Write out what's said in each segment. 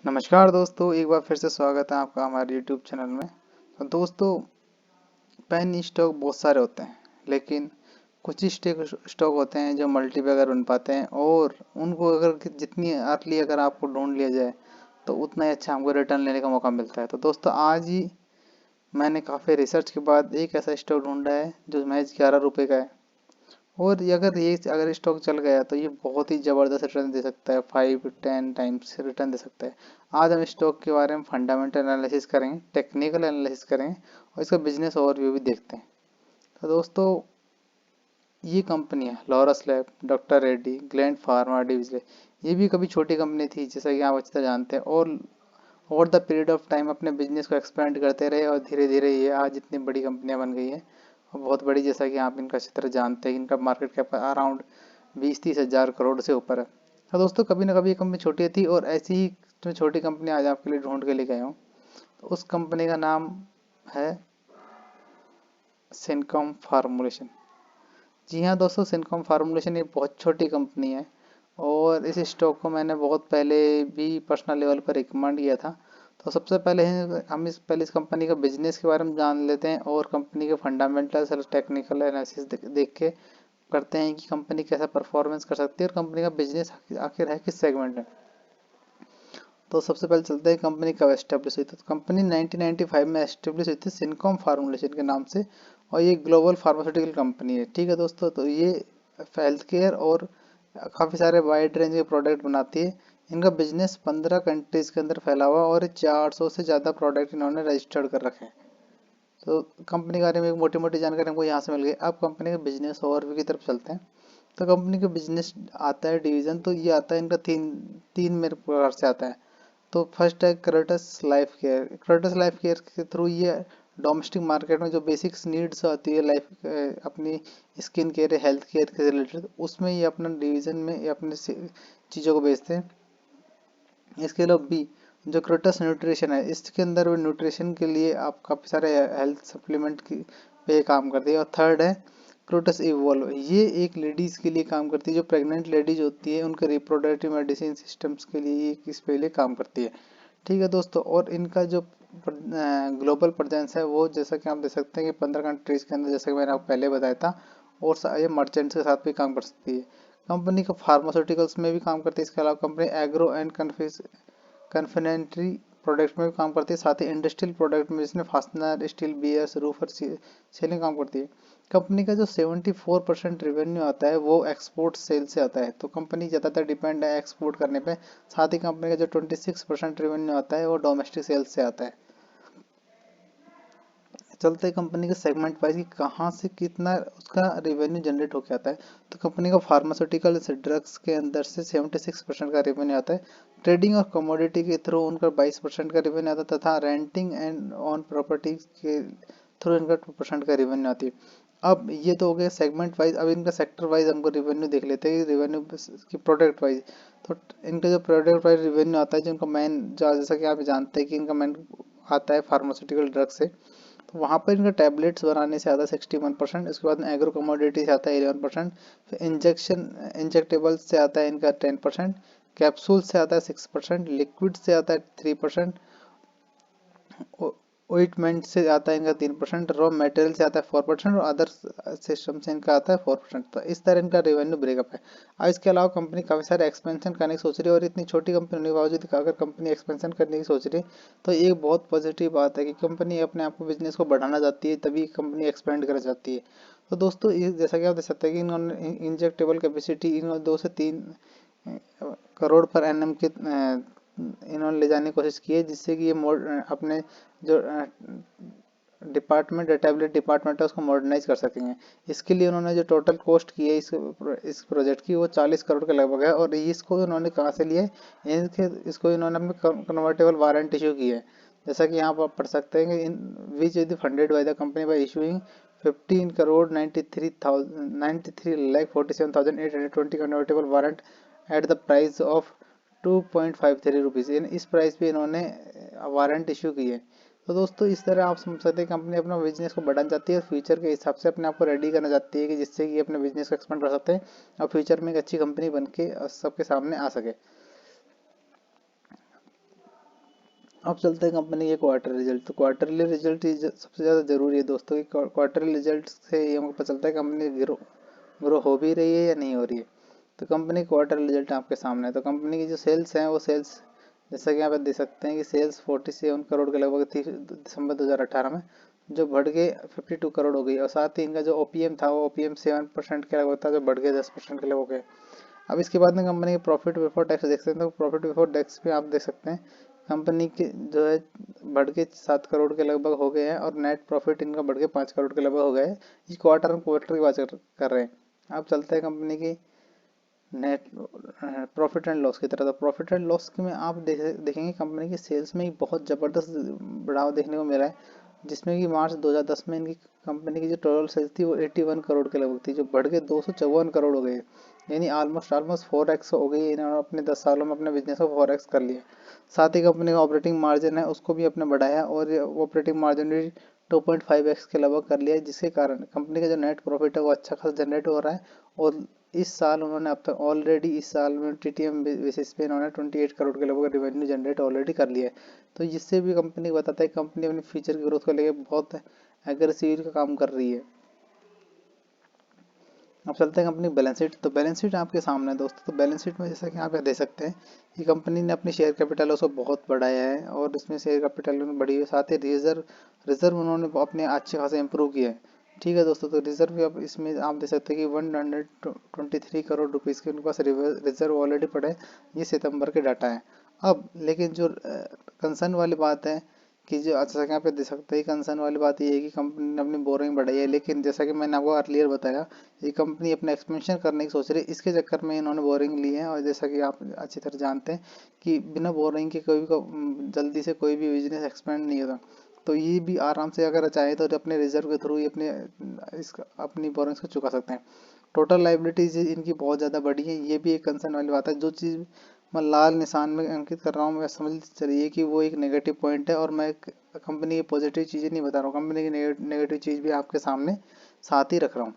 नमस्कार दोस्तों, एक बार फिर से स्वागत है आपका हमारे YouTube चैनल में। तो दोस्तों, पेन स्टॉक बहुत सारे होते हैं, लेकिन कुछ ही स्टॉक होते हैं जो मल्टीबैगर बन पाते हैं, और उनको अगर जितनी अर्ली अगर आपको ढूंढ लिया जाए तो उतना ही अच्छा हमको रिटर्न लेने का मौका मिलता है। तो दोस्तों, आज ही मैंने काफ़ी रिसर्च के बाद एक ऐसा स्टॉक ढूंढा है जो महज 11 रुपये का है, और अगर स्टॉक चल गया तो ये बहुत ही ज़बरदस्त रिटर्न दे सकता है, 5-10 टाइम्स रिटर्न दे सकता है। आज हम स्टॉक के बारे में फंडामेंटल एनालिसिस करेंगे, टेक्निकल एनालिसिस करेंगे और इसका बिजनेस ओवरव्यू भी देखते हैं। तो दोस्तों, ये कंपनी है Laurus lab, doctor Reddy, gland pharma division. ये भी कभी छोटी कंपनी थी, जैसा कि आप अच्छी तरह जानते हैं, और over the period of time अपने बिजनेस को एक्सपेंड करते रहे और धीरे धीरे ये आज इतनी बड़ी कंपनियां बन गई हैं, और बहुत बड़ी, जैसा कि आप इनका अच्छी तरह जानते हैं। इनका मार्केट कैप अराउंड 20-30 हज़ार करोड़ से ऊपर है। तो दोस्तों, कभी ना कभी ये कंपनी छोटी थी, और ऐसी ही जो छोटी कंपनी आज आपके लिए ढूंढ के लेके आया हूँ। तो उस कंपनी का नाम है सिनकॉम फार्मूलेशन। जी हाँ दोस्तों, सिनकॉम फार्मूलेशन एक बहुत छोटी कंपनी है, और इस स्टॉक को मैंने बहुत पहले भी पर्सनल लेवल पर रिकमेंड किया था। तो सबसे पहले हम इस कंपनी का बिजनेस के बारे में जान लेते हैं, और कंपनी के फंडामेंटल्स और टेक्निकल एनालिसिस देख के करते हैं कि कंपनी कैसा परफॉर्मेंस कर सकती है, और कंपनी का बिजनेस आखिर है किस सेगमेंट में। तो सबसे पहले चलते हैं कंपनी कब एस्टेब्लिश हुई थी। तो कंपनी 1995 में एस्टेब्लिश हुई थी सिनकॉम फार्मूलेशन के नाम से, और ये ग्लोबल फार्मास्यूटिकल कंपनी है। ठीक है दोस्तों, तो ये हेल्थ केयर और काफ़ी सारे वाइड रेंज के प्रोडक्ट बनाती है। इनका बिजनेस 15 कंट्रीज के अंदर फैला हुआ, और 400 से ज़्यादा प्रोडक्ट इन्होंने रजिस्टर्ड कर रखे हैं। तो कंपनी के बारे में एक मोटी मोटी जानकारी हमको यहाँ से मिल गई। अब कंपनी के बिजनेस ओवरव्यू की तरफ चलते हैं। तो कंपनी का बिजनेस आता है डिवीजन, तो ये आता है इनका तीन तीन मेरे प्रकार से आता है। तो फर्स्ट है crates life care. Crates life care के थ्रू ये डोमेस्टिक मार्केट में जो बेसिक्स नीड्स आती है लाइफ, अपनी स्किन केयर, हेल्थ केयर के रिलेटेड, उसमें ये अपना डिवीजन में ये अपने चीज़ों को बेचते हैं। इसके अलावा बी, जो क्रोटस न्यूट्रिशन है, इसके अंदर वो न्यूट्रिशन के लिए आप काफ़ी सारे हेल्थ सप्लीमेंट की पे काम करती है। और थर्ड है क्रोटस इवोल्व। ये एक लेडीज़ के लिए काम करती है, जो प्रेग्नेंट लेडीज होती है उनके रिप्रोडक्टिव मेडिसिन सिस्टम्स के लिए ये इस पे लिए काम करती है। ठीक है दोस्तों, और इनका जो ग्लोबल प्रेजेंस है वो, जैसा कि आप देख सकते हैं कि 15 कंट्रीज के अंदर, जैसा कि मैंने आपको पहले बताया था, और ये मर्चेंट्स के साथ भी काम कर सकती है। कंपनी का फार्मास्यूटिकल्स में भी काम करती है। इसके अलावा company agro and confectionery product में भी काम करती है, साथ ही इंडस्ट्रियल प्रोडक्ट में जिसमें फास्टनर, स्टील बियर्स, रूफर सेलिंग काम करती है। कंपनी का जो 74% रेवेन्यू आता है वो एक्सपोर्ट सेल से आता है, तो कंपनी ज़्यादातर डिपेंड है एक्सपोर्ट करने पे। साथ ही कंपनी का जो 26% रेवेन्यू आता है वो डोमेस्टिक सेल्स से आता है। चलते कंपनी के सेगमेंट वाइज कि कहाँ से कितना उसका रेवेन्यू जनरेट होकर आता है। तो कंपनी का फार्मास्यूटिकल ड्रग्स के अंदर से 76% का रेवेन्यू आता है। ट्रेडिंग और कमोडिटी के थ्रू उनका 22% का रेवेन्यू आता है, तथा रेंटिंग एंड ऑन प्रॉपर्टी के थ्रू इनका 2% का रेवेन्यू आती है। अब ये तो हो गया सेगमेंट वाइज। अब इनका सेक्टर वाइज हमको रेवेन्यू देख लेते हैं, रेवेन्यू की प्रोडक्ट वाइज। तो इनका जो प्रोडक्ट वाइज रेवेन्यू आता है, जिनका मेन, जैसा कि आप जानते हैं कि इनका मेन आता है फार्मास्यूटिकल ड्रग से, तो वहाँ पर इनका टैबलेट्स बनाने से आता है 61%। इसके बाद में एग्रो कमोडिटी से आता है 11%। फिर इंजेक्टेबल से आता है इनका 10%। कैप्सूल से आता है 6%। लिक्विड से आता है 3%। ओइटमेंट से आता है इनका 3%। रॉ मटेरियल से आता है 4%, और अदर सिस्टम से इनका आता है 4%। तो इस तरह इनका रेवेन्यू ब्रेकअप है। और इसके अलावा कंपनी काफ़ी सारे एक्सपेंशन करने की सोच रही है, और इतनी छोटी कंपनी होने के बावजूद अगर कंपनी एक्सपेंशन करने की सोच रही है तो ये एक बहुत पॉजिटिव बात है कि कंपनी अपने आप को, बिजनेस को बढ़ाना चाहती है, तभी कंपनी एक्सपेंड करना चाहती है। तो दोस्तों, ये जैसा कि आप देख सकते हैं कि इन्होंने इंजेक्टेबल कैपेसिटी इन्होंने 2 से 3 करोड़ पर एनएम के इन्होंने ले जाने की कोशिश की है, जिससे कि ये अपने जो डिपार्टमेंट, टैबलेट डिपार्टमेंट है, उसको मॉडर्नाइज कर सकेंगे। इसके लिए उन्होंने जो टोटल कॉस्ट की है इस प्रोजेक्ट की, वो 40 करोड़ के लगभग है। और इसको इन्होंने कहाँ से लिया है, इसको इन्होंने अपने कन्वर्टेबल वारंट इशू की है। जैसा कि यहाँ पर आप पढ़ सकते हैं कि in which is funded by the company by issuing 15 crore 93 lakh 47,820 convertible warrant at the price of 2.53 rupees. इस प्राइस पे इन्होंने वारंट इशू की है। तो दोस्तों, इस तरह आप समझ सकते हैं कंपनी अपना बिजनेस को बढ़ाना चाहती है, और फ्यूचर के हिसाब से अपने आप को रेडी करना चाहती है, कि जिससे कि अपने बिजनेस को एक्सपेंड कर सकते हैं और फ्यूचर में एक अच्छी कंपनी बन के सबके सामने आ सके। अब चलते हैं कंपनी के क्वार्टर रिजल्ट। तो क्वार्टरली रिजल्ट सबसे ज़्यादा ज़रूरी है दोस्तों कि क्वार्टरली रिजल्ट से ये हमको पता चलता है कंपनी ग्रो ग्रो हो भी रही है या नहीं हो रही है। तो कंपनी क्वार्टर रिजल्ट आपके सामने है। तो कंपनी की जो सेल्स हैं वो सेल्स जैसा कि यहाँ पे देख सकते हैं कि सेल्स 47 करोड़ के लगभग थी दिसंबर 2018 में, जो बढ़ के 52 करोड़ हो गई। और साथ ही इनका जो ओपीएम था वो ओपीएम 7% के लगभग था, जो बढ़ के 10% के लगभग हो गए। अब इसके बाद में कंपनी के प्रॉफिट बिफोर टैक्स देख सकते हैं। तो प्रॉफिट बिफोर टैक्स भी आप देख सकते हैं कंपनी के जो है बढ़ के 7 करोड़ के लगभग हो गए हैं, और नेट प्रॉफिट इनका बढ़ के 5 करोड़ के लगभग हो गए हैं। ये क्वार्टर की बात कर रहे हैं। अब चलते हैं कंपनी की नेट प्रॉफिट एंड लॉस की तरह। तो प्रॉफिट एंड लॉस में आप देखेंगे कंपनी की सेल्स में ही बहुत ज़बरदस्त बढ़ाव देखने को मिला है, जिसमें कि मार्च 2010 में इनकी कंपनी की जो टोटल सेल्स थी वो 81 करोड़ के लगभग थी, जो बढ़ के 254 करोड़ हो गई, यानी ऑलमोस्ट 4x हो गई। इन्होंने अपने 10 सालों में अपने बिजनेस को 4x कर लिया। साथ ही कंपनी का ऑपरेटिंग मार्जिन है उसको भी अपने बढ़ाया, और ऑपरेटिंग मार्जिन भी 2.5x के लगभग कर लिया है, जिसके कारण कंपनी का जो नेट प्रॉफिट है वो अच्छा खासा जनरेट हो रहा है। और इस साल उन्होंने अब तक ऑलरेडी इस साल में टीटीएम बेसिस पे इन्होंने 28 करोड़ के लगभग रेवेन्यू जनरेट ऑलरेडी कर लिया है। तो जिससे भी कंपनी बताता है कंपनी अपनी फ्यूचर की ग्रोथ को लेकर बहुत एग्रेसिव का काम कर रही है। अब चलते हैं कंपनी बैलेंस शीट। तो बैलेंस शीट आपके सामने है दोस्तों। तो बैलेंस शीट में जैसा कि आप यहाँ देख सकते हैं कि कंपनी ने अपनी शेयर कैपिटल उसको बहुत बढ़ाया है, और इसमें शेयर कैपिटल बढ़ी है। साथ ही रिजर्व रिजर्व उन्होंने अपने अच्छे खासे इंप्रूव किया है। ठीक है दोस्तों, तो रिजर्व भी अब इसमें आप देख सकते हैं कि 123 करोड़ रुपीज़ के उनके पास रिजर्व ऑलरेडी पड़े हैं। ये सितंबर के डाटा है। अब लेकिन जो कंसर्न वाली बात है कि जो अच्छा यहाँ पे देख सकते हैं, कंसर्न वाली बात ये है कि कंपनी ने अपनी बोरिंग बढ़ाई है, लेकिन जैसा कि मैंने आपको अर्लियर बताया ये कंपनी अपना एक्सपेंशन करने की सोच रही है। इसके चक्कर में इन्होंने बोरिंग ली है, और जैसा कि आप अच्छी तरह जानते हैं कि बिना बोरिंग के कोई भी जल्दी से कोई भी बिजनेस एक्सपेंड नहीं होता। तो ये भी आराम से अगर चाहे तो अपने रिजर्व के थ्रू ही अपनी बोरिंग्स को चुका सकते हैं। टोटल लाइबिलिटीज इनकी बहुत ज़्यादा बढ़ी है, ये भी एक कंसर्न वाली बात है। जो चीज़ मैं लाल निशान में अंकित कर रहा हूँ, मैं समझ चलिए कि वो एक नेगेटिव पॉइंट है, और मैं कंपनी की पॉजिटिव चीज़ें नहीं बता रहा हूँ, कंपनी की नेगेटिव चीज़ भी आपके सामने साथ ही रख रहा हूँ।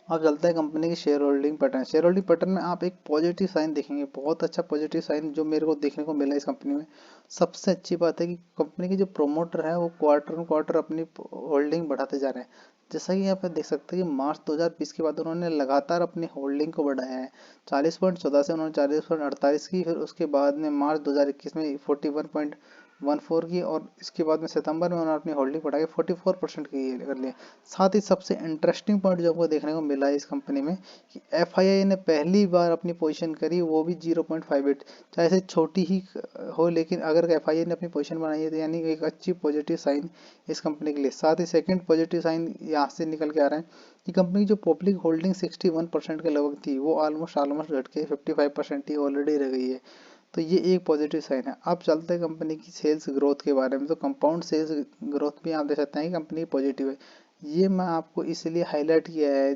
अब चलते हैं कंपनी की share holding pattern. Share holding pattern में आप एक पॉजिटिव साइन देखेंगे, बहुत अच्छा पॉजिटिव साइन जो मेरे को देखने को मिला इस कंपनी में। सबसे अच्छी बात है कि कंपनी के जो प्रोमोटर है वो क्वार्टर अपनी होल्डिंग बढ़ाते जा रहे हैं। जैसा कि यहाँ पे देख सकते हैं कि मार्च 2020 के बाद उन्होंने लगातार अपनी होल्डिंग को बढ़ाया है। 40.14 से उन्होंने 40.48 की, फिर उसके बाद में मार्च 2021 में 41.14 की, और इसके बाद में सितंबर में उन्होंने अपनी होल्डिंग बढ़ा के 44% की कर लिया। साथ ही सबसे इंटरेस्टिंग पॉइंट जो हमको देखने को मिला है इस कंपनी में कि एफआईआई ने पहली बार अपनी पोजीशन करी, वो भी 0.58। चाहे से छोटी ही हो, लेकिन अगर एफआईआई ने अपनी पोजीशन बनाई है तो यानी एक अच्छी पॉजिटिव साइन इस कंपनी के लिए। साथ ही सेकंड पॉजिटिव साइन यहाँ से निकल के आ रहा है कि कंपनी की जो पब्लिक होल्डिंग 61% के लगभग थी वो ऑलमोस्ट घट के 55% ही ऑलरेडी रह गई है। तो ये एक पॉजिटिव साइन है। अब चलते हैं कंपनी की सेल्स ग्रोथ के बारे में। तो कंपाउंड सेल्स ग्रोथ भी आप देख सकते हैं कि कंपनी पॉजिटिव है। ये मैं आपको इसलिए हाईलाइट किया है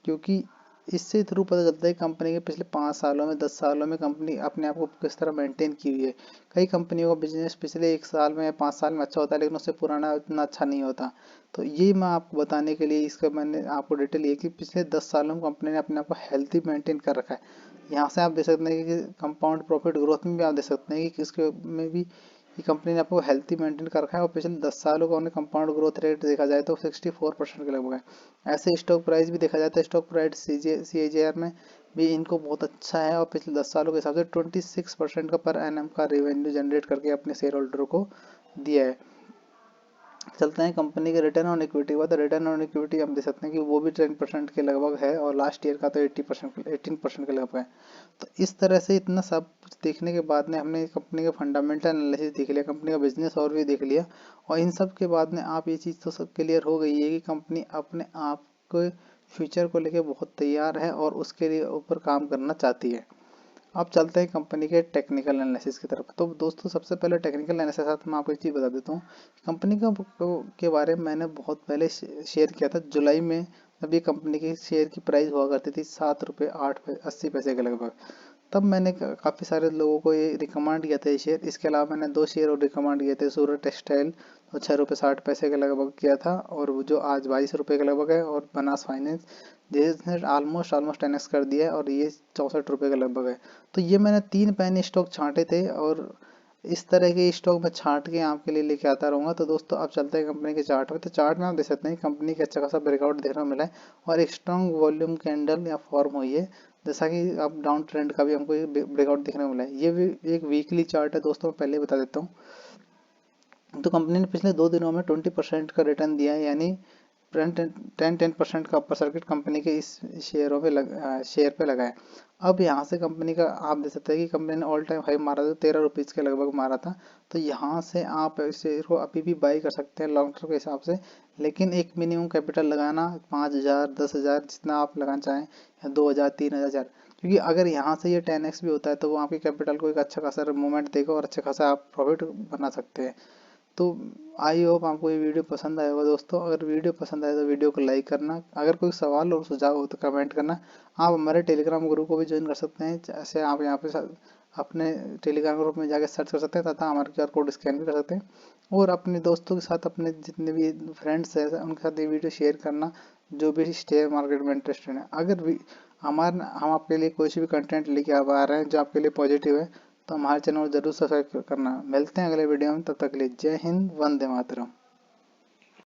क्योंकि इससे थ्रू पता चलता है कंपनी के पिछले 5 सालों में 10 सालों में कंपनी अपने आप को किस तरह मेंटेन की हुई है। कई कंपनियों का बिजनेस पिछले 1 साल में या 5 साल में अच्छा होता है, लेकिन उससे पुराना उतना अच्छा नहीं होता। तो ये मैं आपको बताने के लिए इसका मैंने आपको डिटेल ये कि पिछले 10 सालों में कंपनी ने अपने आप को हेल्थी मेंटेन कर रखा है। यहाँ से आप देख सकते हैं कि कंपाउंड प्रॉफिट ग्रोथ में भी आप देख सकते हैं कि इसके में भी ये कंपनी ने आपको हेल्थी मेंटेन कर रखा है, और पिछले 10 सालों का उन्हें कंपाउंड ग्रोथ रेट देखा जाए तो 64% के लगभग है। ऐसे स्टॉक प्राइस भी देखा जाता है, स्टॉक प्राइस CAGR में भी इनको बहुत अच्छा है, और पिछले 10 सालों के हिसाब से 26% का पर एनएम का रेवेन्यू जनरेट करके अपने शेयर होल्डरों को दिया है। चलते हैं कंपनी के रिटर्न ऑन इक्विटी बाद। रिटर्न ऑन इक्विटी हम देख सकते हैं कि वो भी 10% के लगभग है, और लास्ट ईयर का तो 18% के लगभग है। तो इस तरह से इतना सब कुछ देखने के बाद में हमने कंपनी का फंडामेंटल एनालिसिस देख लिया, कंपनी का बिजनेस और भी देख लिया, और इन सब के बाद में आप ये चीज़ तो सब क्लियर हो गई है कि कंपनी अपने आप को फ्यूचर को लेकर बहुत तैयार है और उसके लिए ऊपर काम करना चाहती है। अब चलते हैं कंपनी के टेक्निकल एनालिसिस की तरफ। तो दोस्तों सबसे पहले टेक्निकल एनालिसिस साथ मैं आपको एक चीज़ बता देता हूँ। कंपनी का के बारे में मैंने बहुत पहले शेयर किया था जुलाई में, जब ये कंपनी की शेयर की प्राइस हुआ करती थी 7 रुपये 80 पैसे के लगभग। तब मैंने काफ़ी सारे लोगों को ये रिकमेंड किया था ये शेयर। इसके अलावा मैंने 2 शेयर और रिकमेंड किए थे, सूरत टेक्सटाइल तो 6 रुपये 60 पैसे के लगभग किया था, और वो जो आज 22 रुपये के लगभग है, और बनास फाइनेंस जिसने ऑलमोस्ट 10x कर दिया है, और ये 64 रुपये के लगभग है। तो ये मैंने 3 पैनी स्टॉक छांटे थे, और इस तरह के स्टॉक मैं छांट के आपके लिए लेके आता रहूँगा। तो दोस्तों अब चलते हैं कंपनी के चार्ट में। तो चार्ट में आप देख सकते हैं कंपनी का अच्छा खासा ब्रेकआउट देखने को मिला है और एक स्ट्रॉन्ग वॉल्यूम कैंडल या फॉर्म हुई है, जैसा कि अब डाउन ट्रेंड का भी हमको ब्रेकआउट देखने को मिला है। ये भी एक वीकली चार्ट है दोस्तों, मैं पहले बता देता हूँ। तो कंपनी ने पिछले 2 दिनों में 20% का रिटर्न दिया है, यानी 10% का अपर सर्किट कंपनी के इस शेयर पे लगा है। अब यहाँ से कंपनी का आप देख सकते हैं कि कंपनी ने ऑल टाइम हाई मारा था, 13 रुपीज़ के लगभग मारा था। तो यहाँ से आप इस शेयर को अभी भी बाई कर सकते हैं लॉन्ग टर्म के हिसाब से, लेकिन एक मिनिमम कैपिटल लगाना 5,000 10,000 जितना आप लगाना चाहें, या 2,000 3,000, क्योंकि अगर यहाँ से ये 10x भी होता है तो वो आपकी कैपिटल को एक अच्छा खासा मूवमेंट देगा और अच्छा खासा आप प्रॉफिट बना सकते हैं। तो आई होप आपको ये वीडियो पसंद आएगा दोस्तों। अगर वीडियो पसंद आए तो वीडियो को लाइक करना, अगर कोई सवाल और सुझाव हो तो कमेंट करना। आप हमारे टेलीग्राम ग्रुप को भी ज्वाइन कर सकते हैं, जैसे आप यहाँ पे अपने टेलीग्राम ग्रुप में जाकर सर्च कर सकते हैं तथा हमारे QR कोड स्कैन भी कर सकते हैं, और अपने दोस्तों के साथ, अपने जितने भी फ्रेंड्स हैं उनके साथ ये वीडियो शेयर करना जो भी शेयर मार्केट में इंटरेस्टेड है। अगर भी हम आपके लिए कोई भी कंटेंट लेके आ रहे हैं जो आपके लिए पॉजिटिव है, तो हमारे चैनल को जरूर सब्सक्राइब करना। मिलते हैं अगले वीडियो में, तब तक के लिए जय हिंद, वंदे मातरम।